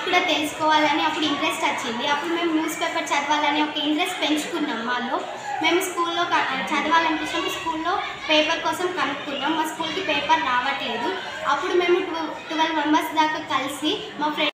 కూడా తెలుసుకోవాలని అప్పుడు ఇంట్రెస్ట్ వచ్చింది. అప్పుడు మేము న్యూస్ పేపర్ చదవాలని ఒక ఇంట్రెస్ట్ పెంచుకున్నాం మాలో. మేము స్కూల్లో చదవాలనిపించినప్పుడు స్కూల్లో పేపర్ కోసం కనుక్కున్నాం. మా స్కూల్కి పేపర్ రావట్లేదు. అప్పుడు మేము 12 మెంబర్స్ దాకా కలిసి మా ఫ్రెండ్స్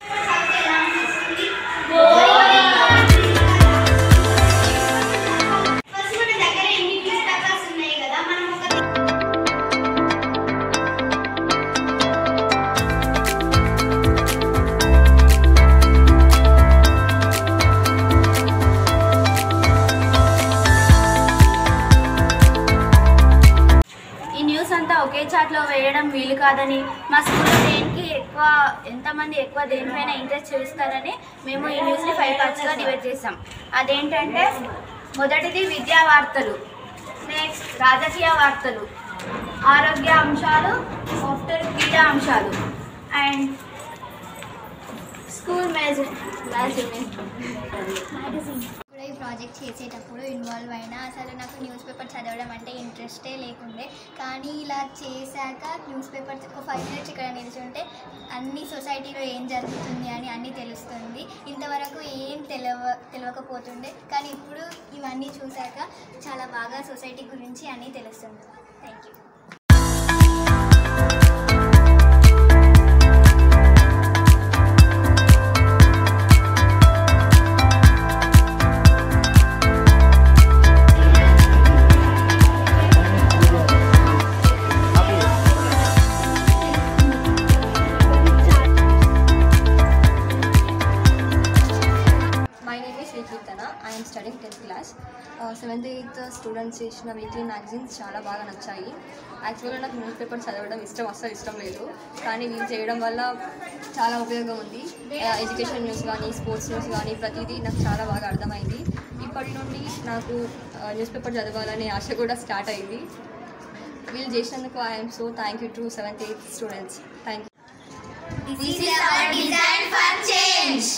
అంతా ఒకే చాట్లో వేయడం వీలు కాదని, మా స్కూల్లో ఎంతమంది ఎక్కువ దేనిపైన ఇంట్రెస్ట్ చూపిస్తారని మేము ఈ న్యూస్ని 5 పార్ట్స్గా డివైడ్ చేసాం. అదేంటంటే మొదటిది విద్యా వార్తలు, నెక్స్ట్ రాజకీయ వార్తలు, ఆరోగ్య అంశాలు, సాఫ్ట్వేర్ క్రీడా అంశాలు అండ్ స్కూల్ మ్యాగజైన్. ఈ ప్రాజెక్ట్ చేసేటప్పుడు ఇన్వాల్వ్ అయినా అసలు నాకు న్యూస్ పేపర్ చదవడం అంటే ఇంట్రెస్టే లేకుండే. కానీ ఇలా చేశాక న్యూస్ పేపర్ ఒక 5 మినిట్స్ ఇక్కడ నిల్చుంటే అన్ని సొసైటీలో ఏం జరుగుతుంది అని అన్నీ తెలుస్తుంది. ఇంతవరకు ఏం తెలియకపోతుండే, కానీ ఇప్పుడు ఇవన్నీ చూశాక చాలా బాగా సొసైటీ గురించి అన్నీ తెలుస్తుంది. Thank you. I am studying 10th class. 7th 8th students చేసిన వీక్లీ మ్యాగజైన్స్ చాలా బాగా నచ్చాయి. యాక్చువల్గా నాకు న్యూస్ పేపర్ చదవడం అస్సలు ఇష్టం లేదు, కానీ వీళ్ళు చేయడం వల్ల చాలా ఉపయోగం ఉంది. ఎడ్యుకేషన్ న్యూస్ కానీ స్పోర్ట్స్ న్యూస్ కానీ ప్రతిదీ నాకు చాలా బాగా అర్థమైంది. ఇప్పటి నుండి నాకు న్యూస్ పేపర్ చదవాలనే ఆశ కూడా స్టార్ట్ అయింది. వీళ్ళు చేసినందుకు I'm so thank you to 7th 8th students. Thank you. This is our design for change.